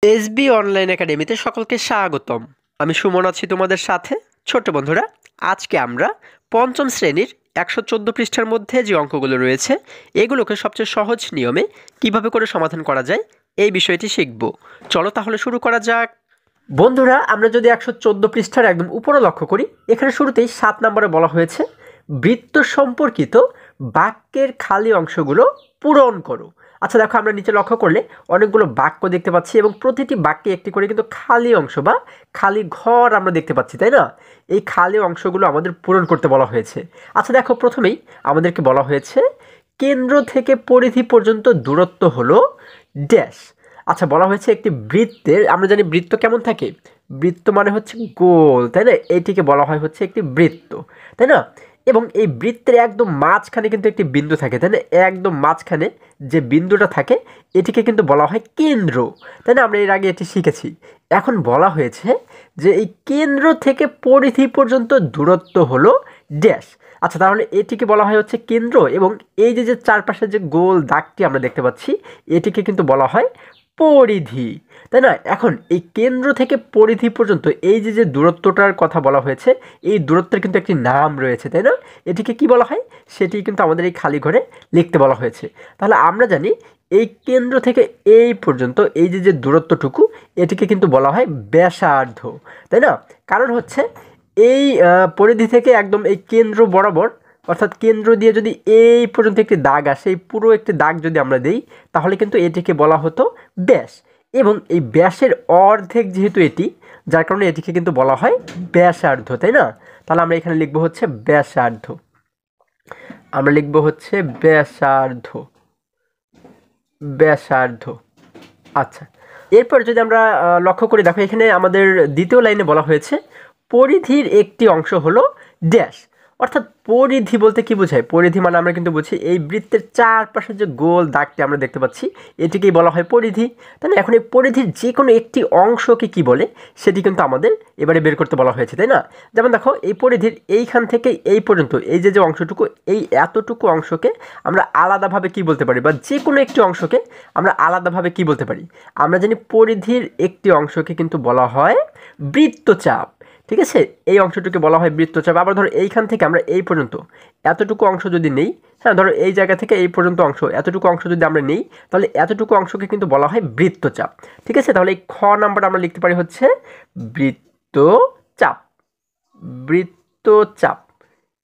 SB online একাডেমিতে সকলকে স্বাগতম। আমি সুমন আছি তোমাদের সাথে। ছোট্ট বন্ধুরা, আজকে আমরা পঞ্চম শ্রেণীর 114 পৃষ্ঠার মধ্যে যে অঙ্কগুলো রয়েছে এগুলোকে সবচেয়ে সহজ নিয়মে কিভাবে করে সমাধান করা যায় এই বিষয়টি শিখব। চলো তাহলে শুরু করা যাক। বন্ধুরা, আমরা যদি 114 পৃষ্ঠার একদম উপরে লক্ষ্য করি, এখানে শুরুতেই 7 নম্বরে বলা হয়েছে বৃত্ত সম্পর্কিত বাক্যের খালি অংশগুলো পূরণ করো। আচ্ছা দেখো, আমরা নিচে লক্ষ্য করলে অনেকগুলো বাক্য দেখতে পাচ্ছি এবং প্রতিটি বাক্যে একটি করে কিন্তু খালি অংশ বা খালি ঘর আমরা দেখতে পাচ্ছি, তাই না? এই খালি অংশগুলো আমাদের পূরণ করতে বলা হয়েছে। আচ্ছা দেখো, প্রথমেই আমাদেরকে বলা হয়েছে কেন্দ্র থেকে পরিধি পর্যন্ত দূরত্ব হলো ড্যাশ। আচ্ছা, বলা হয়েছে একটি বৃত্তের, আমরা জানি বৃত্ত কেমন থাকে, বৃত্ত মানে হচ্ছে গোল, তাই না? এইটিকে বলা হয় হচ্ছে একটি বৃত্ত, তাই না? এবং এই বৃত্তের একদম মাঝখানে কিন্তু একটি বিন্দু থাকে, তাই না? একদম মাঝখানে যে বিন্দুটা থাকে এটিকে কিন্তু বলা হয় কেন্দ্র, তাই না? আমরা এর আগে এটি শিখেছি। এখন বলা হয়েছে যে এই কেন্দ্র থেকে পরিধি পর্যন্ত দূরত্ব হলো ড্যাশ। আচ্ছা, তাহলে এটিকে বলা হয় হচ্ছে কেন্দ্র, এবং এই যে যে চারপাশে যে গোল দাগটি আমরা দেখতে পাচ্ছি এটিকে কিন্তু বলা হয় পরিধি, তাই না? এখন এই কেন্দ্র থেকে পরিধি পর্যন্ত এই যে যে দূরত্বটার কথা বলা হয়েছে, এই দূরত্বের কিন্তু একটি নাম রয়েছে, তাই না? এটিকে কি বলা হয় সেটি কিন্তু আমাদের এই খালি ঘরে লিখতে বলা হয়েছে। তাহলে আমরা জানি এই কেন্দ্র থেকে এই পর্যন্ত এই যে যে দূরত্বটুকু এটিকে কিন্তু বলা হয় ব্যাসার্ধ, তাই না? কারণ হচ্ছে এই পরিধি থেকে একদম এই কেন্দ্র বরাবর, অর্থাৎ কেন্দ্র দিয়ে যদি এই পর্যন্ত একটি দাগ আসে, এই পুরো একটি দাগ যদি আমরা দিই তাহলে কিন্তু এটিকে বলা হতো ব্যাস। এবং এই ব্যাসের অর্ধেক যেহেতু এটি, যার কারণে এটিকে কিন্তু বলা হয় ব্যাসার্ধ, তাই না? তাহলে আমরা এখানে লিখবো হচ্ছে ব্যাসার্ধ, আমরা লিখবো হচ্ছে ব্যাসার্ধ, ব্যাসার্ধ। আচ্ছা, এরপর যদি আমরা লক্ষ্য করি, দেখো এখানে আমাদের দ্বিতীয় লাইনে বলা হয়েছে পরিধির একটি অংশ হলো ড্যাশ। অর্থাৎ পরিধি বলতে কি বোঝায়? পরিধি মানে আমরা কিন্তু বুঝি এই বৃত্তের চারপাশে যে গোল দাগটি আমরা দেখতে পাচ্ছি এটিকেই বলা হয় পরিধি, তাই না? এখন এই পরিধির যে কোনো একটি অংশকে কি বলে সেটি কিন্তু আমাদের এবারে বের করতে বলা হয়েছে, তাই না? যেমন দেখো, এই পরিধির এইখান থেকে এই পর্যন্ত এই যে যে অংশটুকু, এই এতটুকু অংশকে আমরা আলাদাভাবে কি বলতে পারি, বা যে কোনো একটি অংশকে আমরা আলাদাভাবে কি বলতে পারি? আমরা জানি পরিধির একটি অংশকে কিন্তু বলা হয় বৃত্তচাপ, ঠিক আছে? এই অংশটুকে বলা হয় বৃত্তচাপ। আবার ধরো এইখান থেকে আমরা এই পর্যন্ত এতটুকু অংশ যদি নেই, হ্যাঁ, ধরো এই জায়গা থেকে এই পর্যন্ত অংশ, এতটুকু অংশ যদি আমরা নেই তাহলে এতটুকু অংশকে কিন্তু বলা হয় বৃত্তচাপ, ঠিক আছে? তাহলে এই খ নাম্বার আমরা লিখতে পারি হচ্ছে বৃত্তচাপ, বৃত্তচাপ,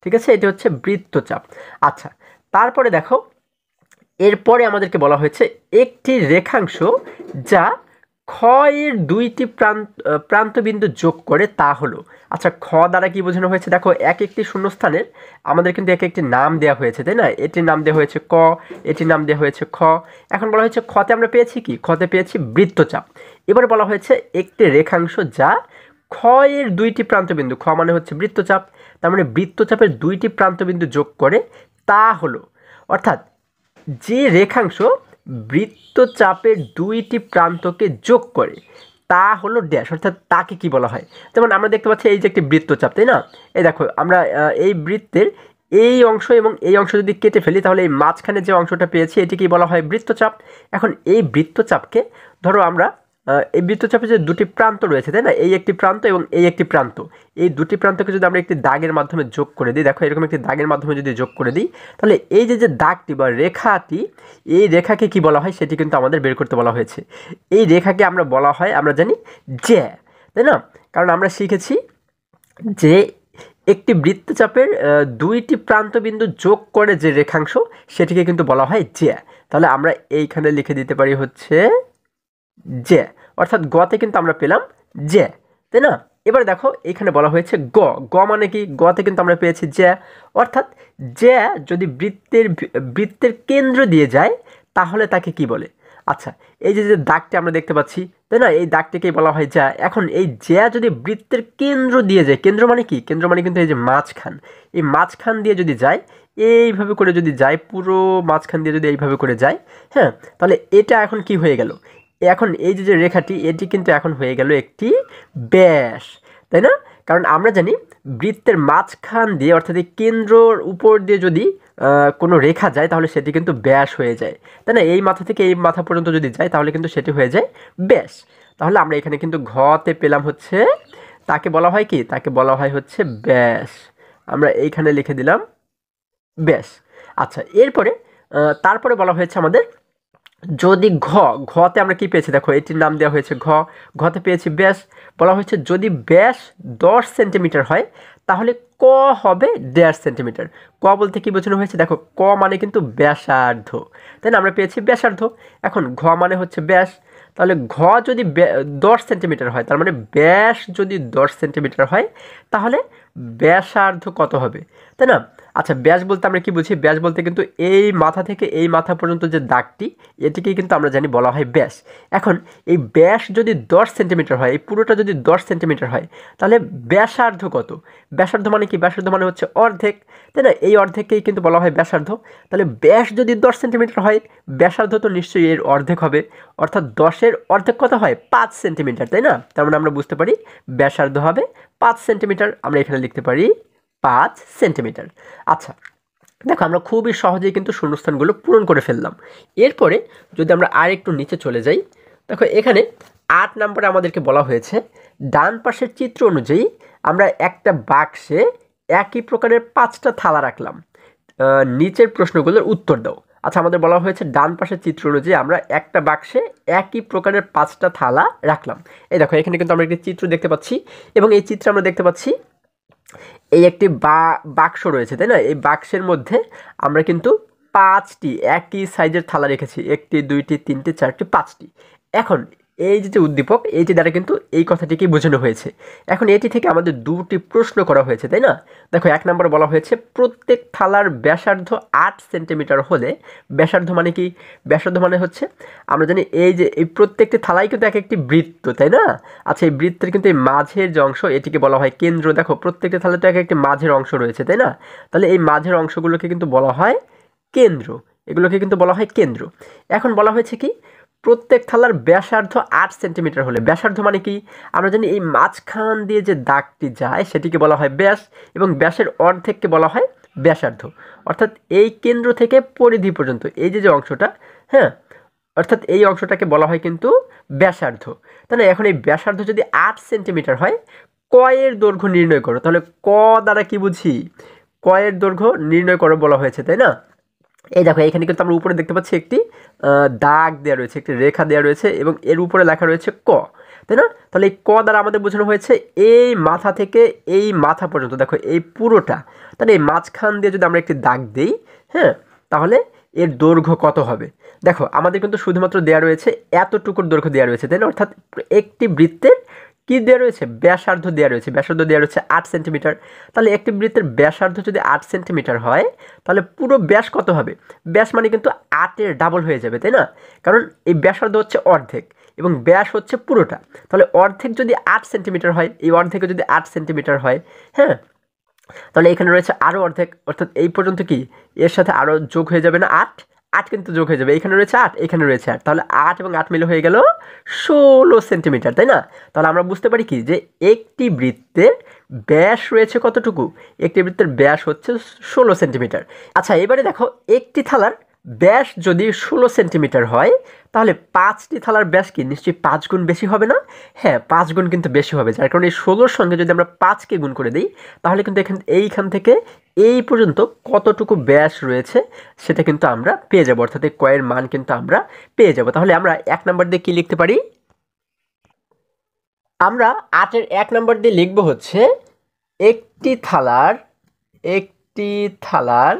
ঠিক আছে? এটি হচ্ছে বৃত্তচাপ। আচ্ছা, তারপরে দেখো, এরপরে আমাদেরকে বলা হয়েছে একটি রেখাংশ যা খ এর দুইটি প্রান্তবিন্দু যোগ করে তা হলো। আচ্ছা, খ দ্বারা কি বোঝানো হয়েছে? দেখো, এক একটি শূন্যস্থানের আমাদের কিন্তু এক একটি নাম দেওয়া হয়েছে, তাই না? এটির নাম দেওয়া হয়েছে ক, এটির নাম দেওয়া হয়েছে খ। এখন বলা হয়েছে খতে আমরা পেয়েছি কি? খতে পেয়েছি বৃত্তচাপ। এবারে বলা হয়েছে একটি রেখাংশ যা খ এর দুইটি প্রান্তবিন্দু, খ মানে হচ্ছে বৃত্তচাপ, তার মানে বৃত্তচাপের দুইটি প্রান্তবিন্দু যোগ করে তা হলো। অর্থাৎ যে রেখাংশ বৃত্তচাপের দুইটি প্রান্তকে যোগ করে তা হলো ড্যাশ। অর্থাৎ তাকে কি বলা হয়? যেমন আমরা দেখতে পাচ্ছি এই যে একটি বৃত্তচাপ, তাই না? এই দেখো, আমরা এই বৃত্তের এই অংশ এবং এই অংশ যদি কেটে ফেলি তাহলে এই মাঝখানে যে অংশটা পেয়েছি এটিকেই বলা হয় বৃত্তচাপ। এখন এই বৃত্তচাপকে ধরো আমরা এই বৃত্তচাপে যে দুটি প্রান্ত রয়েছে, তাই না? এই একটি প্রান্ত এবং এই একটি প্রান্ত, এই দুটি প্রান্তকে যদি আমরা একটি দাগের মাধ্যমে যোগ করে দিই, দেখো এরকম একটি দাগের মাধ্যমে যদি যোগ করে দিই তাহলে এই যে যে দাগটি বা রেখাটি, এই রেখাকে কি বলা হয় সেটি কিন্তু আমাদের বের করতে বলা হয়েছে। এই রেখাকে আমরা বলা হয়, আমরা জানি জ্যা, তাই না? কারণ আমরা শিখেছি যে একটি বৃত্তচাপের দুইটি প্রান্তবিন্দু যোগ করে যে রেখাংশ সেটিকে কিন্তু বলা হয় জ্যা। তাহলে আমরা এইখানে লিখে দিতে পারি হচ্ছে জ্যা, অর্থাৎ গতে কিন্তু আমরা পেলাম জ্যা, তাই না? এবারে দেখো এখানে বলা হয়েছে গ, গ মানে কি? গতে কিন্তু আমরা পেয়েছি জ্যা। অর্থাৎ জ্যা যদি বৃত্তের কেন্দ্র দিয়ে যায় তাহলে তাকে কি বলে? আচ্ছা, এই যে যে দাগটি আমরা দেখতে পাচ্ছি, তাই না? এই দাগটিকেই বলা হয় জ্যা। এখন এই জ্যা যদি বৃত্তের কেন্দ্র দিয়ে যায়, কেন্দ্র মানে কি? কেন্দ্র মানে কিন্তু এই যে মাঝখান, এই মাঝখান দিয়ে যদি যায়, এইভাবে করে যদি যায়, পুরো মাঝখান দিয়ে যদি এইভাবে করে যায়, হ্যাঁ, তাহলে এটা এখন কি হয়ে গেল? এখন এই যে যে রেখাটি এটি কিন্তু এখন হয়ে গেল একটি ব্যাস, তাই না? কারণ আমরা জানি বৃত্তের মাঝখান দিয়ে, অর্থাৎ এই কেন্দ্রর উপর দিয়ে যদি কোনো রেখা যায় তাহলে সেটি কিন্তু ব্যাস হয়ে যায়, তাই না? এই মাথা থেকে এই মাথা পর্যন্ত যদি যায় তাহলে কিন্তু সেটি হয়ে যায় ব্যাস। তাহলে আমরা এখানে কিন্তু ঘতে পেলাম হচ্ছে, তাকে বলা হয় কি, তাকে বলা হয় হচ্ছে ব্যাস। আমরা এইখানে লিখে দিলাম ব্যাস। আচ্ছা, এরপরে তারপরে বলা হয়েছে আমাদের, যদি ঘতে আমরা কি পেয়েছি, দেখো এটির নাম দেওয়া হয়েছে ঘতে পেয়েছি ব্যাস। বলা হয়েছে যদি ব্যাস 10 সেন্টিমিটার হয় তাহলে ক হবে 1.5 সেন্টিমিটার। ক বলতে কি বোঝানো হয়েছে, দেখো ক মানে কিন্তু ব্যাসার্ধ, তাই না, আমরা পেয়েছি ব্যাসার্ধ। এখন ঘ মানে হচ্ছে ব্যাস, তাহলে ঘ যদি 10 সেন্টিমিটার হয়, তার মানে ব্যাস যদি 10 সেন্টিমিটার হয় তাহলে ব্যাসার্ধ কত হবে, তাই না। আচ্ছা, ব্যাস বলতে আমরা কি বুঝি, ব্যাস বলতে কিন্তু এই মাথা থেকে এই মাথা পর্যন্ত যে দাগটি, এটিকেই কিন্তু আমরা জানি বলা হয় ব্যাস। এখন এই ব্যাস যদি 10 সেন্টিমিটার হয়, এই পুরোটা যদি 10 সেন্টিমিটার হয় তাহলে ব্যাসার্ধ কত, ব্যাসার্ধ মানে কি, ব্যাসার্ধ মানে হচ্ছে অর্ধেক, তাই না, এই অর্ধেককেই কিন্তু বলা হয় ব্যাসার্ধ। তাহলে ব্যাস যদি 10 সেন্টিমিটার হয়, ব্যাসার্ধ তো নিশ্চয়ই এর অর্ধেক হবে, অর্থাৎ 10-এর অর্ধেক কত হয়, 5 সেন্টিমিটার, তাই না। তার মানে আমরা বুঝতে পারি ব্যাসার্ধ হবে 5 সেন্টিমিটার, আমরা এখানে লিখতে পারি 5 সেন্টিমিটার। আচ্ছা, দেখো আমরা খুবই সহজেই কিন্তু শূন্যস্থানগুলো পূরণ করে ফেললাম। এরপরে যদি আমরা আর একটু নিচে চলে যাই, দেখো এখানে 8 নম্বরে আমাদেরকে বলা হয়েছে ডান পাশের চিত্র অনুযায়ী আমরা একটা বাক্সে একই প্রকারের 5টা থালা রাখলাম, নিচের প্রশ্নগুলোর উত্তর দাও। আচ্ছা, আমাদের বলা হয়েছে ডান পাশের চিত্র অনুযায়ী আমরা একটা বাক্সে একই প্রকারের 5টা থালা রাখলাম। এই দেখো এখানে কিন্তু আমরা একটি চিত্র দেখতে পাচ্ছি, এবং এই চিত্রে আমরা দেখতে পাচ্ছি এই একটি বাক্স রয়েছে, তাই না। এই বাক্সের মধ্যে আমরা কিন্তু 5টি একই সাইজের থালা রেখেছি, 1টি 2টি 3টি 4টি 5টি। এখন এই যে উদ্দীপক, এইটি দ্বারা কিন্তু এই কথাটিকে বোঝানো হয়েছে। এখন এটি থেকে আমাদের 2টি প্রশ্ন করা হয়েছে, তাই না। দেখো 1 নম্বরে বলা হয়েছে প্রত্যেক থালার ব্যাসার্ধ 8 সেন্টিমিটার হলে, ব্যাসার্ধ মানে কি, ব্যাসার্ধ মানে হচ্ছে আমরা জানি এই যে এই প্রত্যেকটি থালাই কিন্তু এক একটি বৃত্ত, তাই না। আচ্ছা, এই বৃত্তের কিন্তু এই মাঝের যে অংশ, এটিকে বলা হয় কেন্দ্র। দেখো প্রত্যেকটি থালাতে এক একটি মাঝের অংশ রয়েছে, তাই না। তাহলে এই মাঝের অংশগুলোকে কিন্তু বলা হয় কেন্দ্র, এগুলোকে কিন্তু বলা হয় কেন্দ্র। এখন বলা হয়েছে কি, প্রত্যেক থালার ব্যাসার্ধ 8 সেন্টিমিটার হলে, ব্যাসার্ধ মানে কি, আমরা জানি এই মাঝখান দিয়ে যে দাগটি যায় সেটিকে বলা হয় ব্যাস, এবং ব্যাসের অর্ধেককে বলা হয় ব্যাসার্ধ। অর্থাৎ এই কেন্দ্র থেকে পরিধি পর্যন্ত এই যে অংশটা, হ্যাঁ, অর্থাৎ এই অংশটাকে বলা হয় কিন্তু ব্যাসার্ধ, তাই না। এখন এই ব্যাসার্ধ যদি 8 সেন্টিমিটার হয়, ক এর দৈর্ঘ্য নির্ণয় করো, তাহলে ক দ্বারা কি বুঝি, ক এর দৈর্ঘ্য নির্ণয় করো বলা হয়েছে, তাই না। এই দেখো এখানে কিন্তু আমরা উপরে দেখতে পাচ্ছি একটি দাগ দেওয়া রয়েছে, একটি রেখা দেওয়া রয়েছে, এবং এর উপরে লেখা রয়েছে ক, তাই না। তাহলে এই ক দ্বারা আমাদের বোঝানো হয়েছে এই মাথা থেকে এই মাথা পর্যন্ত, দেখো এই পুরোটা, তাহলে এই মাঝখান দিয়ে যদি আমরা একটি দাগ দিই, হ্যাঁ, তাহলে এর দৈর্ঘ্য কত হবে। দেখো আমাদের কিন্তু শুধুমাত্র দেওয়া রয়েছে এতটুকুর দৈর্ঘ্য দেওয়া রয়েছে, তাই না। অর্থাৎ একটি বৃত্তের কি দেওয়া রয়েছে, ব্যাসার্ধ দেওয়া রয়েছে, ব্যাসার্ধ দেওয়া রয়েছে 8 সেন্টিমিটার। তাহলে একটি বৃত্তের ব্যাসার্ধ যদি 8 সেন্টিমিটার হয়, তাহলে পুরো ব্যাস কত হবে, ব্যাস মানে কিন্তু 8-এর ডাবল হয়ে যাবে, তাই না। কারণ এই ব্যাসার্ধ হচ্ছে অর্ধেক এবং ব্যাস হচ্ছে পুরোটা, তাহলে অর্ধেক যদি 8 সেন্টিমিটার হয়, এই অর্ধেকে যদি 8 সেন্টিমিটার হয়, হ্যাঁ, তাহলে এখানে রয়েছে আরও অর্ধেক, অর্থাৎ এই পর্যন্ত কি এর সাথে আরও যোগ হয়ে যাবে না, 8 8 কিন্তু যোগ হয়ে যাবে, এখানে রয়েছে 8, এখানে রয়েছে 8, তাহলে 8 এবং 8 মিলে হয়ে গেল 16 সেন্টিমিটার, তাই না। তাহলে আমরা বুঝতে পারি কি, যে একটি বৃত্তের ব্যাস রয়েছে কতটুকু, একটি বৃত্তের ব্যাস হচ্ছে 16 সেন্টিমিটার। আচ্ছা, এবারে দেখো একটি থালার ব্যাস যদি 16 সেন্টিমিটার হয়, তাহলে 5টি থালার ব্যাস কি নিশ্চয়ই 5 গুণ বেশি হবে না। হ্যাঁ, 5 গুণ কিন্তু বেশি হবে, যার কারণে এই 16-র সঙ্গে যদি আমরা 5কে গুণ করে দিই, তাহলে কিন্তু এইখান থেকে এই পর্যন্ত কতটুকু ব্যাস রয়েছে সেটা কিন্তু আমরা পেয়ে যাব, অর্থাৎ এই কয়ের মান কিন্তু আমরা পেয়ে যাব। তাহলে আমরা 1 নম্বর দিয়ে কি লিখতে পারি, আমরা 8-এর 1 নম্বর দিয়ে লিখব হচ্ছে একটি থালার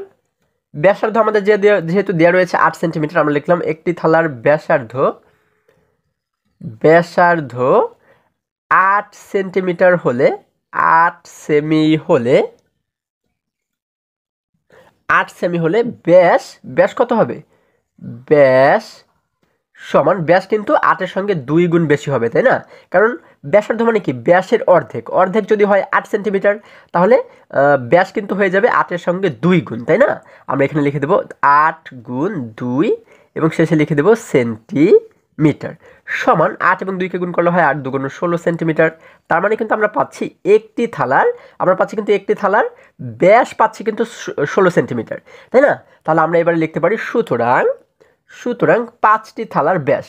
ব্যাসার্ধ আমাদের যেহেতু দেওয়া রয়েছে 8 সেন্টিমিটার, আমরা লিখলাম একটি থালার ব্যাসার্ধ 8 সেন্টিমিটার হলে, 8 সেমি হলে ব্যাস কত হবে, ব্যাস সমান, ব্যাস কিন্তু 8-এর সঙ্গে 2 গুণ বেশি হবে, তাই না। কারণ ব্যাসার্ধ মানে কি, ব্যাসের অর্ধেক যদি হয় 8 সেন্টিমিটার, তাহলে ব্যাস কিন্তু হয়ে যাবে 8-এর সঙ্গে 2 গুণ, তাই না। আমরা এখানে লিখে দেবো 8 গুণ 2 এবং শেষে লিখে দেবো সেন্টিমিটার, সমান 8 এবং 2কে গুণ করলে হয় 8 2 গুণ 16 সেন্টিমিটার। তার মানে কিন্তু আমরা পাচ্ছি একটি থালার ব্যাস পাচ্ছি কিন্তু 16 সেন্টিমিটার, তাই না। তাহলে আমরা এবারে লিখতে পারি সুতরাং 5টি থালার ব্যাস,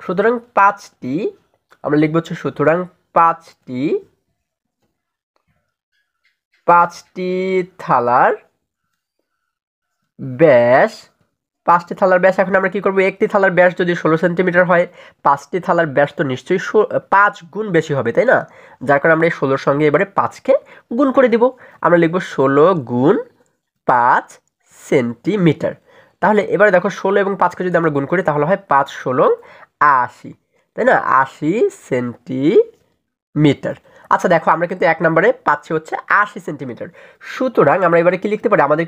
সুতরাং 5টি আমরা লিখব হচ্ছে সুতরাং পাঁচটি থালার ব্যাস, এখন আমরা কি করব, একটি থালার ব্যাস যদি 16 সেন্টিমিটার হয়, 5টি থালার ব্যাস তো নিশ্চয়ই 5 গুণ বেশি হবে, তাই না? যার কারণে আমরা এই 16 সঙ্গে এবারে 5কে গুণ করে দিব। আমরা লিখব 16 গুণ 5 সেন্টিমিটার। তাহলে এবারে দেখো 16 এবং 5কে যদি আমরা গুণ করি তাহলে হয় 5 16 80, তাই না? 80 সেন্টিমিটার। আচ্ছা দেখো আমরা কিন্তু 1 নম্বরে পাচ্ছি হচ্ছে 80 সেন্টিমিটার। সুতরাং আমরা এবারে কি লিখতে পারি, আমাদের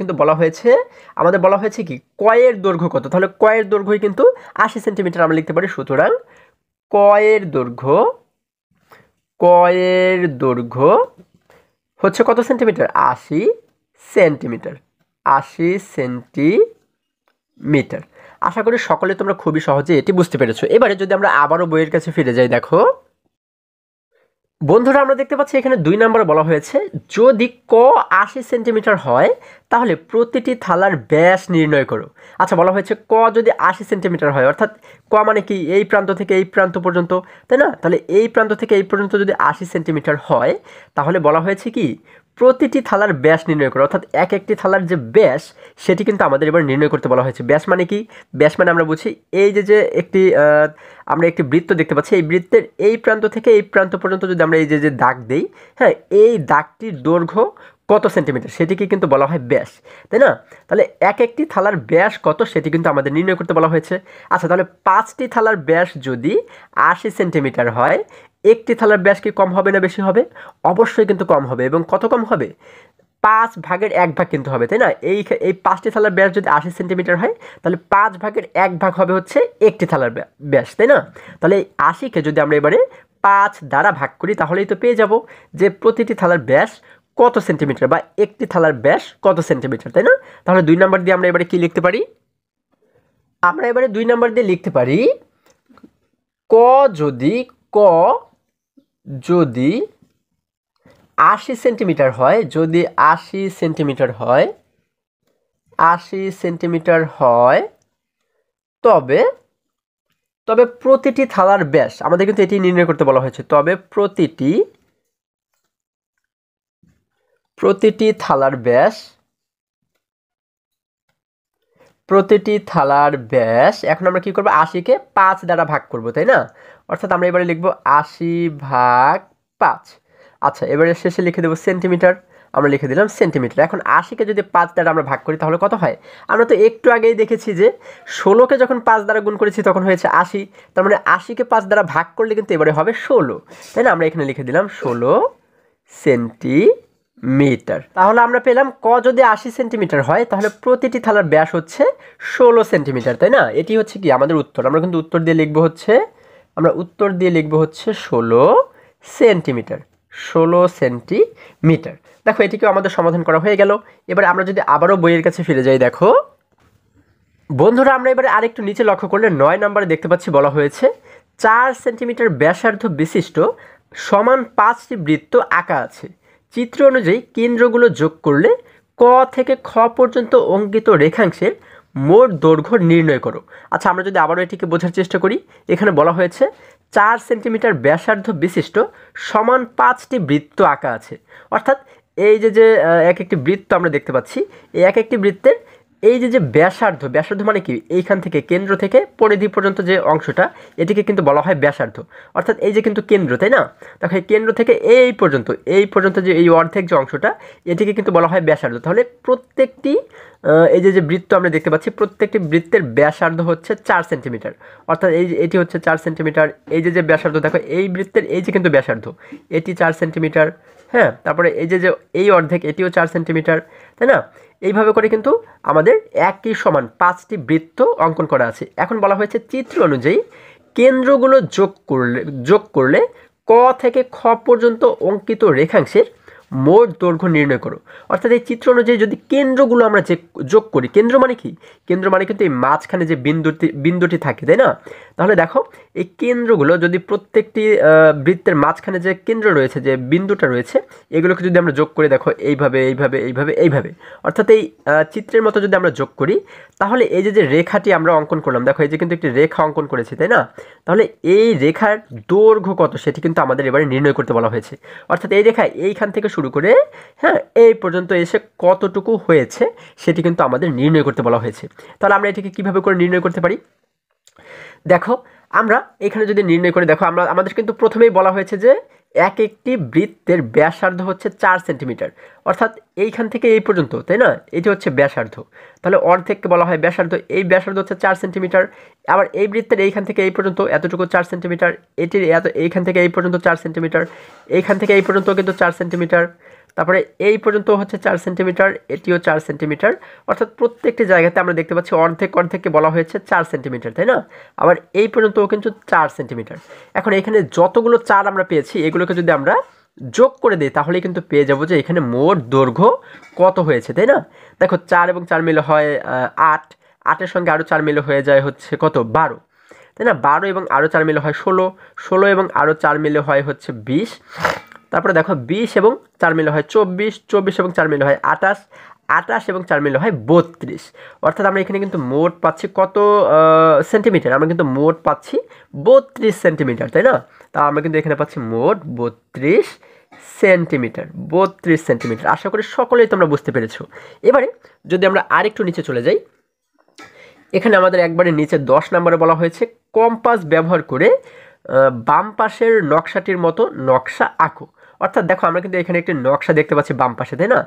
বলা হয়েছে কি কয়ের দৈর্ঘ্য কত, তাহলে কয়ের দৈর্ঘ্যই কিন্তু 80 সেন্টিমিটার আমরা লিখতে পারি। সুতরাং কয়ের দৈর্ঘ্য হচ্ছে কত সেন্টিমিটার, 80 সেন্টিমিটার। আশা করি সকলে তোমরা খুবই সহজে এটি বুঝতে পেরেছো। এবারে যদি আমরা আবারও বইয়ের কাছে ফিরে যাই, দেখো বন্ধুরা আমরা দেখতে পাচ্ছি এখানে 2 নম্বরে বলা হয়েছে যদি ক 80 সেন্টিমিটার হয় তাহলে প্রতিটি থালার ব্যাস নির্ণয় করো। আচ্ছা বলা হয়েছে ক যদি 80 সেন্টিমিটার হয়, অর্থাৎ ক মানে কি এই প্রান্ত থেকে এই প্রান্ত পর্যন্ত, তাই না? তাহলে এই প্রান্ত থেকে এই পর্যন্ত যদি 80 সেন্টিমিটার হয় তাহলে বলা হয়েছে কি প্রতিটি থালার ব্যাস নির্ণয় করো, অর্থাৎ এক একটি থালার যে ব্যাস সেটি কিন্তু আমাদের এবার নির্ণয় করতে বলা হয়েছে। ব্যাস মানে কি, ব্যাস মানে আমরা বুঝি এই যে আমরা একটি বৃত্ত দেখতে পাচ্ছি, এই বৃত্তের এই প্রান্ত থেকে এই প্রান্ত পর্যন্ত যদি আমরা এই যে দাগ দেই, হ্যাঁ, এই দাগটির দৈর্ঘ্য কত সেন্টিমিটার সেটিকে কিন্তু বলা হয় ব্যাস, তাই না? তাহলে এক একটি থালার ব্যাস কত সেটি কিন্তু আমাদের নির্ণয় করতে বলা হয়েছে। আচ্ছা তাহলে 5টি থালার ব্যাস যদি 80 সেন্টিমিটার হয়, একটি থালার ব্যাস কি কম হবে না বেশি হবে? অবশ্যই কিন্তু কম হবে। এবং কত কম হবে? 5 ভাগের 1 ভাগ কিন্তু হবে, তাই না? এই 5টি থালার ব্যাস যদি 80 সেন্টিমিটার হয় তাহলে 5 ভাগের 1 ভাগ হবে হচ্ছে একটি থালার ব্যাস, তাই না? তাহলে এই 80কে যদি আমরা এবারে 5 দ্বারা ভাগ করি তাহলেই তো পেয়ে যাব যে প্রতিটি থালার ব্যাস কত সেন্টিমিটার বা একটি থালার ব্যাস কত সেন্টিমিটার, তাই না? তাহলে 2 নম্বর দিয়ে আমরা এবারে কি লিখতে পারি, আমরা এবারে 2 নম্বর দিয়ে লিখতে পারি ক যদি 80 সেন্টিমিটার হয়, যদি 80 সেন্টিমিটার হয় তবে প্রতিটি থালার ব্যাস, আমাদের কিন্তু এটি নির্ণয় করতে বলা হয়েছে, তবে প্রতিটি থালার ব্যাস এখন আমরা কি করব, 80কে 5 দ্বারা ভাগ করব, তাই না? অর্থাৎ আমরা এবারে লিখব 80 ভাগ 5। আচ্ছা এবারে শেষে লিখে দেব সেন্টিমিটার, আমরা লিখে দিলাম সেন্টিমিটার। এখন 80কে যদি 5 দ্বারা আমরা ভাগ করি তাহলে কত হয়? আমরা তো একটু আগেই দেখেছি যে 16কে যখন 5 দ্বারা গুণ করেছি তখন হয়েছে 80, তার মানে 80কে 5 দ্বারা ভাগ করলে কিন্তু এবারে হবে 16, তাই না? আমরা এখানে লিখে দিলাম 16 সেন্টিমিটার। তাহলে আমরা পেলাম ক যদি 80 সেন্টিমিটার হয় তাহলে প্রতিটি থালার ব্যাস হচ্ছে 16 সেন্টিমিটার, তাই না? এটি হচ্ছে কি আমাদের উত্তর। আমরা কিন্তু উত্তর দিয়ে লিখব হচ্ছে 16 সেন্টিমিটার। দেখো এটিকেও আমাদের সমাধান করা হয়ে গেল। এবার আমরা যদি আবারও বইয়ের কাছে ফিরে যাই, দেখো বন্ধুরা আমরা এবারে আরেকটু নিচে লক্ষ্য করলে 9 নম্বরে দেখতে পাচ্ছি বলা হয়েছে 4 সেন্টিমিটার ব্যাসার্ধ বিশিষ্ট সমান 5টি বৃত্ত আঁকা আছে। চিত্র অনুযায়ী কেন্দ্রগুলো যোগ করলে ক থেকে খ পর্যন্ত অঙ্কিত রেখাংশের মোট দৈর্ঘ্য নির্ণয় করো। আচ্ছা আমরা যদি আবারও এটিকে বোঝার চেষ্টা করি, এখানে বলা হয়েছে 4 সেন্টিমিটার ব্যাসার্ধ বিশিষ্ট সমান 5টি বৃত্ত আঁকা আছে, অর্থাৎ এই যে এক একটি বৃত্ত আমরা দেখতে পাচ্ছি, এই এক একটি বৃত্তের এই যে ব্যাসার্ধ মানে কি এইখান থেকে কেন্দ্র থেকে পরিধি পর্যন্ত যে অংশটা এটিকে কিন্তু বলা হয় ব্যাসার্ধ। অর্থাৎ এই যে কিন্তু কেন্দ্র, তাই না? দেখো এই কেন্দ্র থেকে এই পর্যন্ত যে এই অর্ধেক যে অংশটা এটিকে কিন্তু বলা হয় ব্যাসার্ধ। তাহলে প্রত্যেকটি এই যে বৃত্ত আমরা দেখতে পাচ্ছি প্রত্যেকটি বৃত্তের ব্যাসার্ধ হচ্ছে 4 সেন্টিমিটার, অর্থাৎ এটি হচ্ছে 4 সেন্টিমিটার। এই যে ব্যাসার্ধ দেখো এই বৃত্তের এই যে কিন্তু ব্যাসার্ধ এটি 4 সেন্টিমিটার, হ্যাঁ, তারপরে এই যে এই অর্ধেক এটিও 4 সেন্টিমিটার, তাই না? এইভাবে করে কিন্তু আমাদের একই সমান 5টি বৃত্ত অঙ্কন করা আছে। এখন বলা হয়েছে চিত্র অনুযায়ী কেন্দ্রগুলো যোগ করলে ক থেকে খ পর্যন্ত অঙ্কিত রেখাংশের মোট দৈর্ঘ্য নির্ণয় করো। অর্থাৎ এই চিত্র অনুযায়ী যদি কেন্দ্রগুলো আমরা যে যোগ করি, কেন্দ্র মানে কি? কেন্দ্র মানে কিন্তু এই মাঝখানে যে বিন্দুটি থাকে, তাই না? তাহলে দেখো এই কেন্দ্রগুলো যদি প্রত্যেকটি বৃত্তের মাঝখানে যে কেন্দ্র রয়েছে, যে বিন্দুটা রয়েছে, এগুলোকে যদি আমরা যোগ করে দেখো এইভাবে এইভাবে এইভাবে এইভাবে, অর্থাৎ এই চিত্রের মতো যদি আমরা যোগ করি, তাহলে এই যে রেখাটি আমরা অঙ্কন করলাম, দেখো এই যে কিন্তু একটি রেখা অঙ্কন করেছি, তাই না? তাহলে এই রেখার দৈর্ঘ্য কত সেটি কিন্তু আমাদের এবারে নির্ণয় করতে বলা হয়েছে। অর্থাৎ এই রেখা এইখান থেকে শুরু করে হ্যাঁ এই পর্যন্ত এসে কতটুকু হয়েছে সেটি কিন্তু আমাদের নির্ণয় করতে বলা হয়েছে। তাহলে আমরা এটিকে কিভাবে করে নির্ণয় করতে পারি? দেখো আমরা এখানে যদি নির্ণয় করে দেখো, আমাদের কিন্তু প্রথমেই বলা হয়েছে যে এক একটি বৃত্তের ব্যাসার্ধ হচ্ছে 4 সেন্টিমিটার, অর্থাৎ এইখান থেকে এই পর্যন্ত, তাই না? এটি হচ্ছে ব্যাসার্ধ। তাহলে অর্ধেককে বলা হয় ব্যাসার্ধ। এই ব্যাসার্ধ হচ্ছে 4 সেন্টিমিটার। আবার এই বৃত্তের এইখান থেকে এই পর্যন্ত এতটুকু 4 সেন্টিমিটার, এটির এইখান থেকে এই পর্যন্ত 4 সেন্টিমিটার, এইখান থেকে এই পর্যন্ত কিন্তু 4 সেন্টিমিটার, তারপরে এই পর্যন্ত হচ্ছে 4 সেন্টিমিটার, এটিও 4 সেন্টিমিটার। অর্থাৎ প্রত্যেকটি জায়গাতে আমরা দেখতে পাচ্ছি অর্ধেককে বলা হয়েছে 4 সেন্টিমিটার, তাই না? আবার এই পর্যন্তও কিন্তু 4 সেন্টিমিটার। এখন এখানে যতগুলো 4 আমরা পেয়েছি, এগুলোকে যদি আমরা যোগ করে দিই তাহলে কিন্তু পেয়ে যাবো যে এখানে মোট দৈর্ঘ্য কত হয়েছে, তাই না? দেখো 4 এবং 4 মিলে হয় 8, 8-এর সঙ্গে আরও 4 মিলে হয়ে যায় হচ্ছে কত, 12, তাই না? 12 এবং আরও 4 মিলে হয় 16, 16 এবং আরও 4 মিলে হয় হচ্ছে 20, তারপরে দেখো 20 এবং 4 মিলে হয় 24, 24 এবং 4 মিলে হয় 28, 28 এবং 4 মিলে হয় 32। অর্থাৎ আমরা এখানে কিন্তু মোট পাচ্ছি কত সেন্টিমিটার? আমরা কিন্তু মোট পাচ্ছি 32 সেন্টিমিটার, তাই না? তা আমরা কিন্তু এখানে পাচ্ছি মোট 32 সেন্টিমিটার, 32 সেন্টিমিটার। আশা করি সকলেই তোমরা বুঝতে পেরেছো। এবারে যদি আমরা আরেকটু নিচে চলে যাই, এখানে আমাদের একবারে নিচে 10 নম্বরে বলা হয়েছে কম্পাস ব্যবহার করে বাম পাশের নকশাটির মতো নকশা আঁকো। অর্থাৎ দেখো আমরা কিন্তু এখানে একটি নকশা দেখতে পাচ্ছি বাম পাশে, তাই না?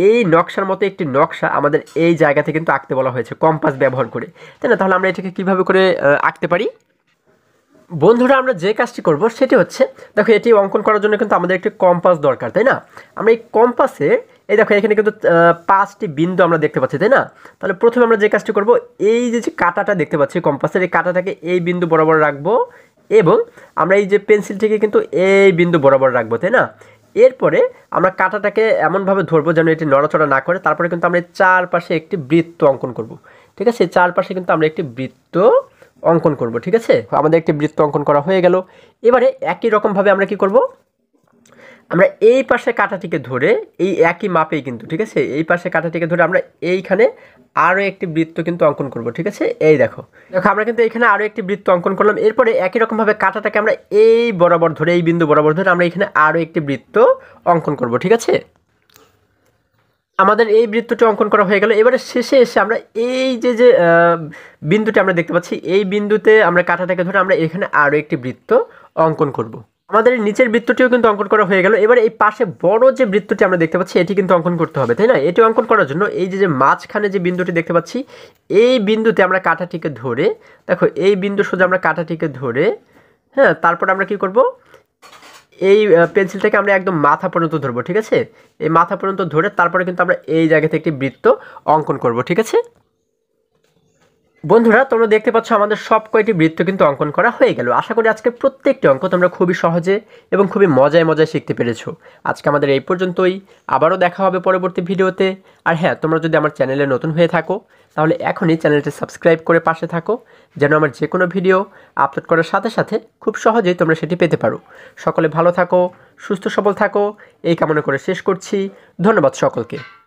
এই নকশার মতো একটি নকশা আমাদের এই জায়গাতে কিন্তু আঁকতে বলা হয়েছে কম্পাস ব্যবহার করে, তাই না? তাহলে আমরা এটাকে কিভাবে করে আঁকতে পারি? বন্ধুরা আমরা যে কাজটি করব সেটি হচ্ছে, দেখো এটি অঙ্কন করার জন্য কিন্তু আমাদের একটি কম্পাস দরকার, তাই না? আমরা এই কম্পাসে এই দেখো এখানে কিন্তু 5টি বিন্দু আমরা দেখতে পাচ্ছি, তাই না? তাহলে প্রথমে আমরা যে কাজটি করব, এই যে কাঁটাটা দেখতে পাচ্ছি কম্পাসের, এই কাঁটাটাকে এই বিন্দু বরাবর রাখবো এবং আমরা এই যে পেন্সিলটিকে কিন্তু এই বিন্দু বরাবর রাখবো, তাই না? এরপরে আমরা কাঁটাটাকে এমনভাবে ধরবো যেন এটি নড়াচড়া না করে। তারপরে কিন্তু আমরা চারপাশে একটি বৃত্ত অঙ্কন করব, ঠিক আছে? চারপাশে কিন্তু আমরা একটি বৃত্ত অঙ্কন করব, ঠিক আছে? আমাদের একটি বৃত্ত অঙ্কন করা হয়ে গেল। এবারে একই রকমভাবে আমরা কি করব, আমরা এই পাশে কাঁটাটিকে ধরে এই একই মাপেই কিন্তু, ঠিক আছে, এই পাশে কাঁটাটিকে ধরে আমরা এইখানে আরও একটি বৃত্ত কিন্তু অঙ্কন করব, ঠিক আছে? এই দেখো দেখো আমরা কিন্তু এখানে আরও একটি বৃত্ত অঙ্কন করলাম। এরপরে একই রকমভাবে কাঁটাটাকে আমরা এই বরাবর ধরে, এই বিন্দু বরাবর ধরে আমরা এখানে আরও একটি বৃত্ত অঙ্কন করব, ঠিক আছে? আমাদের এই বৃত্তটি অঙ্কন করা হয়ে গেল। এবারে শেষে এসে আমরা এই যে বিন্দুটি আমরা দেখতে পাচ্ছি, এই বিন্দুতে আমরা কাঁটাটাকে ধরে আমরা এখানে আরও একটি বৃত্ত অঙ্কন করব। আমাদের নিচের বৃত্তটিও কিন্তু অঙ্কন করা হয়ে গেল। এবারে এই পাশে বড় যে বৃত্তটি আমরা দেখতে পাচ্ছি এটি কিন্তু অঙ্কন করতে হবে, তাই না? এটি অঙ্কন করার জন্য এই যে মাঝখানে যে বিন্দুটি দেখতে পাচ্ছি, এই বিন্দুতে আমরা কাঁটাটিকে ধরে, দেখো এই বিন্দু সোজা আমরা কাঁটাটিকে ধরে, হ্যাঁ, তারপর আমরা কি করব, এই পেন্সিলটাকে আমরা একদম মাথা পর্যন্ত ধরবো, ঠিক আছে? এই মাথা পর্যন্ত ধরে তারপরে কিন্তু আমরা এই জায়গা থেকে একটি বৃত্ত অঙ্কন করব, ঠিক আছে? বন্ধুরা তোমরা দেখতে পাচ্ছ আমাদের সব কয়টি বৃত্ত কিন্তু অঙ্কন করা হয়ে গেল। আশা করি আজকে প্রত্যেকটি অঙ্ক তোমরা খুবই সহজে এবং খুবই মজায় মজায় শিখতে পেরেছো। আজকে আমাদের এই পর্যন্তই, আবারও দেখা হবে পরবর্তী ভিডিওতে। আর হ্যাঁ, তোমরা যদি আমার চ্যানেলে নতুন হয়ে থাকো তাহলে এখনই চ্যানেলটি সাবস্ক্রাইব করে পাশে থাকো, যেন আমার যে কোনো ভিডিও আপলোড করার সাথে সাথে খুব সহজেই তোমরা সেটি পেতে পারো। সকলে ভালো থাকো, সুস্থ সবল থাকো, এই কামনা করে শেষ করছি। ধন্যবাদ সকলকে।